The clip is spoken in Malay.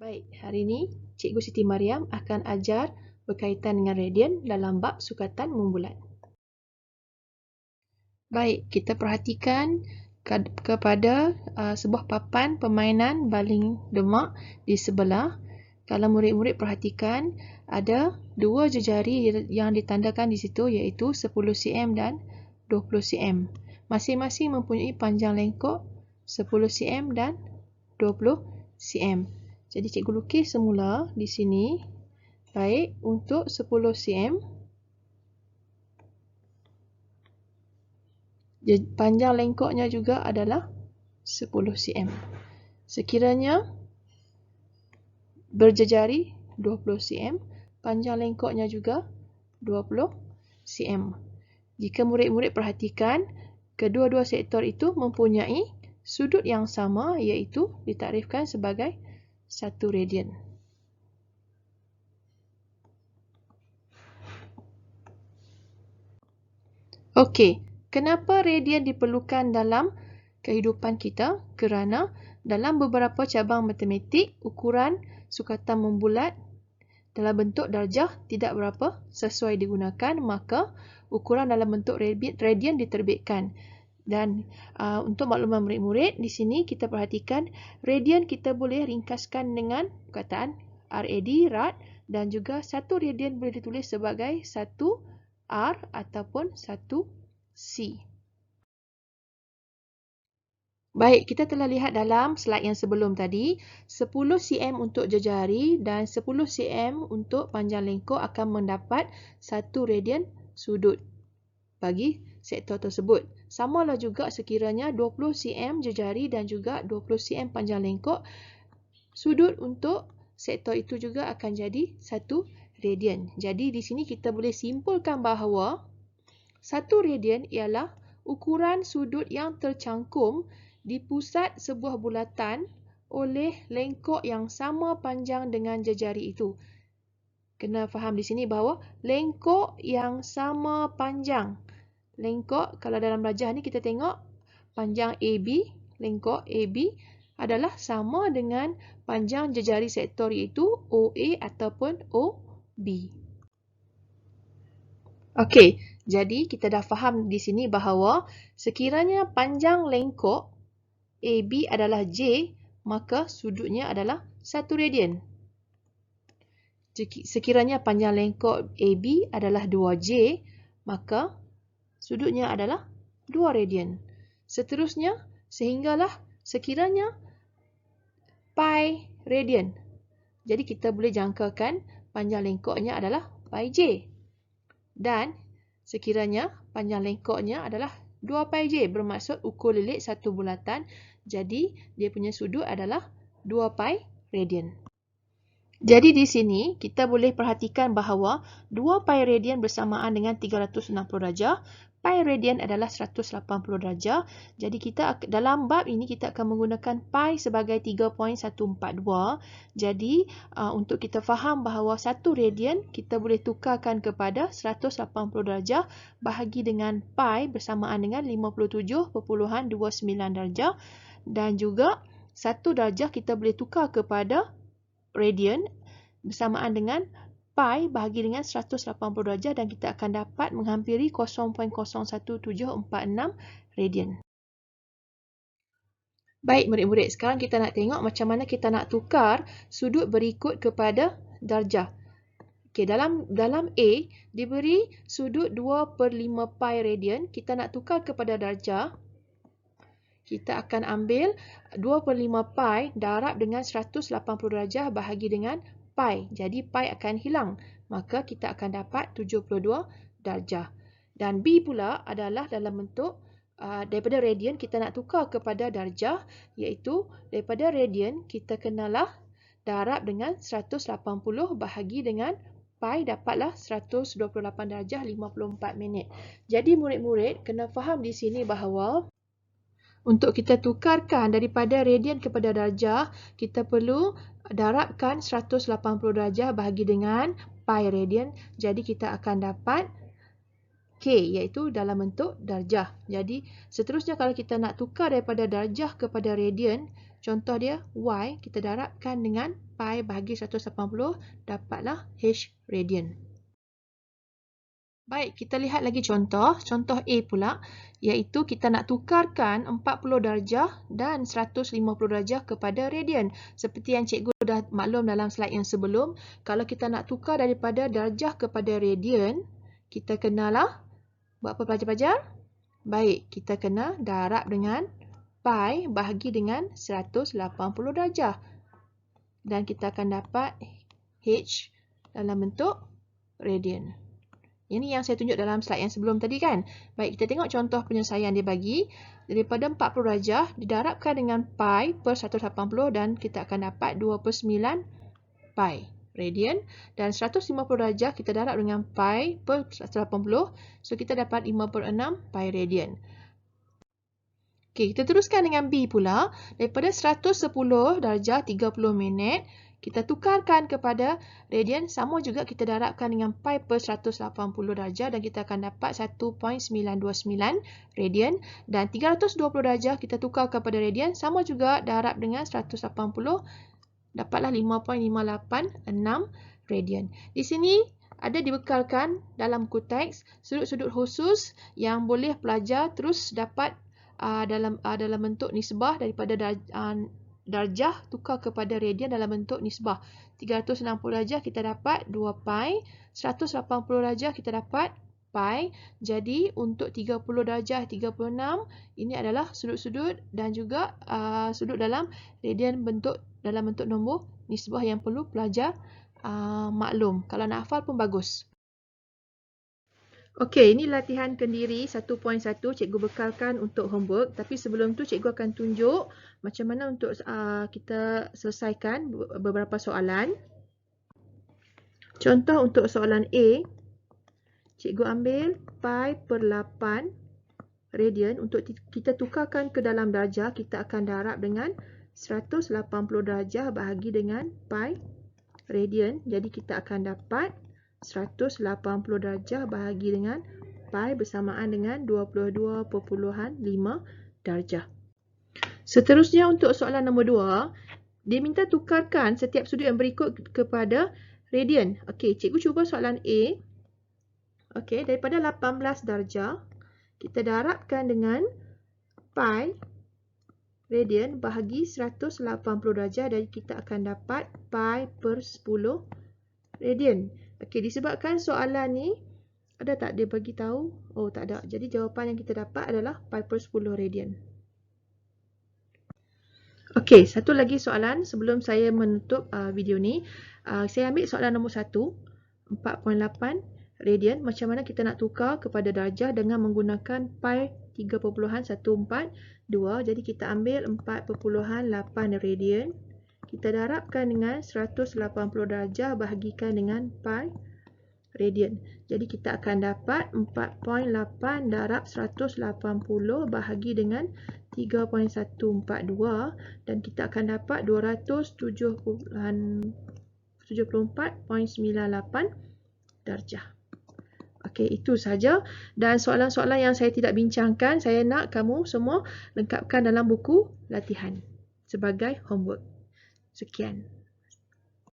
Baik, hari ini Cikgu Siti Mariam akan ajar berkaitan dengan radian dalam bab sukatan membulat. Baik, kita perhatikan kepada sebuah papan permainan baling demak di sebelah. Kalau murid-murid perhatikan, ada dua jejari yang ditandakan di situ iaitu 10 cm dan 20 cm. Masing-masing mempunyai panjang lengkok 10 cm dan 20 cm. Jadi cikgu lukis semula di sini. Baik, untuk 10 cm. Panjang lengkoknya juga adalah 10 cm. Sekiranya berjejari 20 cm, panjang lengkoknya juga 20 cm. Jika murid-murid perhatikan, kedua-dua sektor itu mempunyai sudut yang sama iaitu ditakrifkan sebagai 1 radian. Okey, kenapa radian diperlukan dalam kehidupan kita? Kerana dalam beberapa cabang matematik, ukuran sukatan membulat dalam bentuk darjah tidak berapa sesuai digunakan, maka ukuran dalam bentuk radian diterbitkan. Dan untuk makluman murid-murid, di sini kita perhatikan radian kita boleh ringkaskan dengan perkataan RAD, rad, dan juga 1 radian boleh ditulis sebagai 1 R ataupun 1 C. Baik, kita telah lihat dalam slide yang sebelum tadi, 10 cm untuk jejari dan 10 cm untuk panjang lengkok akan mendapat 1 radian sudut bagi sektor tersebut. Samalah juga sekiranya 20 cm jejari dan juga 20 cm panjang lengkok, sudut untuk sektor itu juga akan jadi 1 radian. Jadi di sini kita boleh simpulkan bahawa 1 radian ialah ukuran sudut yang tercangkum di pusat sebuah bulatan oleh lengkok yang sama panjang dengan jejari itu. Kena faham di sini bahawa lengkok yang sama panjang. Lengkok, kalau dalam rajah ni kita tengok panjang AB, lengkok AB adalah sama dengan panjang jejari sektor iaitu OA ataupun OB. Okey, jadi kita dah faham di sini bahawa sekiranya panjang lengkok AB adalah J, maka sudutnya adalah 1 radian. Sekiranya panjang lengkok AB adalah 2J, maka sudutnya adalah 2 radian. Seterusnya, sehinggalah sekiranya pi radian. Jadi kita boleh jangkakan panjang lengkoknya adalah pi J. Dan sekiranya panjang lengkoknya adalah 2 pi J, bermaksud ukur lilit satu bulatan. Jadi dia punya sudut adalah 2 pi radian. Jadi di sini kita boleh perhatikan bahawa 2 pi radian bersamaan dengan 360 darjah. Pi radian adalah 180 darjah. Jadi kita dalam bab ini kita akan menggunakan pi sebagai 3.142. Jadi untuk kita faham bahawa 1 radian kita boleh tukarkan kepada 180 darjah bahagi dengan pi bersamaan dengan 57.29 darjah. Dan juga 1 darjah kita boleh tukar kepada radian bersamaan dengan pi bahagi dengan 180 darjah dan kita akan dapat menghampiri 0.01746 radian. Baik murid-murid, sekarang kita nak tengok macam mana kita nak tukar sudut berikut kepada darjah. Okey, dalam A diberi sudut 2/5 pi radian, kita nak tukar kepada darjah. Kita akan ambil 2/5 pi darab dengan 180 darjah bahagi dengan pi. Jadi pi akan hilang. Maka kita akan dapat 72 darjah. Dan B pula adalah dalam bentuk daripada radian kita nak tukar kepada darjah, iaitu daripada radian kita kenalah darab dengan 180 bahagi dengan pi, dapatlah 128 darjah 54 minit. Jadi murid-murid kena faham di sini bahawa untuk kita tukarkan daripada radian kepada darjah, kita perlu darabkan 180 darjah bahagi dengan pi radian. Jadi kita akan dapat K, iaitu dalam bentuk darjah. Jadi seterusnya kalau kita nak tukar daripada darjah kepada radian, contoh dia Y, kita darabkan dengan pi bahagi 180, dapatlah H radian. Baik, kita lihat lagi contoh A pula, iaitu kita nak tukarkan 40 darjah dan 150 darjah kepada radian. Seperti yang cikgu dah maklum dalam slide yang sebelum, kalau kita nak tukar daripada darjah kepada radian, kita kenalah buat apa pelajar-pelajar? Baik, kita kena darab dengan pi bahagi dengan 180 darjah. Dan kita akan dapat H dalam bentuk radian. Ini yang saya tunjuk dalam slide yang sebelum tadi kan. Baik, kita tengok contoh penyelesaian dia bagi. Daripada 40 darjah didarabkan dengan pi per 180 dan kita akan dapat 2/9 pi radian. Dan 150 darjah kita darab dengan pi per 180. So, kita dapat 5/6 pi radian. Okey, kita teruskan dengan B pula. Daripada 110 darjah 30 minit. Kita tukarkan kepada radian, sama juga kita darabkan dengan pi per 180 darjah dan kita akan dapat 1.929 radian. Dan 320 darjah kita tukar kepada radian, sama juga darab dengan 180, dapatlah 5.586 radian. Di sini ada dibekalkan dalam buku teks sudut-sudut khusus yang boleh pelajar terus dapat dalam bentuk nisbah daripada darjah tukar kepada radian dalam bentuk nisbah. 360 darjah kita dapat 2 pi, 180 darjah kita dapat pi. Jadi untuk 30 darjah 36 ini adalah sudut-sudut dan juga sudut dalam radian dalam bentuk nombor nisbah yang perlu pelajar maklum. Kalau nak hafal pun bagus. Okey, ini latihan kendiri 1.1 cikgu bekalkan untuk homework. Tapi sebelum tu cikgu akan tunjuk macam mana untuk kita selesaikan beberapa soalan. Contoh untuk soalan A, cikgu ambil pi per 8 radian. Untuk kita tukarkan ke dalam darjah, kita akan darab dengan 180 darjah bahagi dengan pi radian. Jadi kita akan dapat 180 darjah bahagi dengan pi bersamaan dengan 22.5 darjah. Seterusnya untuk soalan nombor 2, dia minta tukarkan setiap sudut yang berikut kepada radian. Okey, cikgu cuba soalan A. Okey, daripada 18 darjah, kita darabkan dengan pi radian bahagi 180 darjah dan kita akan dapat pi per 10 radian. Okey, disebabkan soalan ni ada tak dia bagi tahu? Oh, tak ada. Jadi jawapan yang kita dapat adalah pi per 10 radian. Okey, satu lagi soalan sebelum saya menutup video ni. Saya ambil soalan nombor 1, 4.8 radian. Macam mana kita nak tukar kepada darjah dengan menggunakan pi 3.142. Jadi kita ambil 4.8 radian. Kita darabkan dengan 180 darjah bahagikan dengan pi radian. Jadi kita akan dapat 4.8 darab 180 bahagi dengan 3.142 dan kita akan dapat 274.98 darjah. Okey, itu saja. Dan soalan-soalan yang saya tidak bincangkan, saya nak kamu semua lengkapkan dalam buku latihan sebagai homework. Sekian.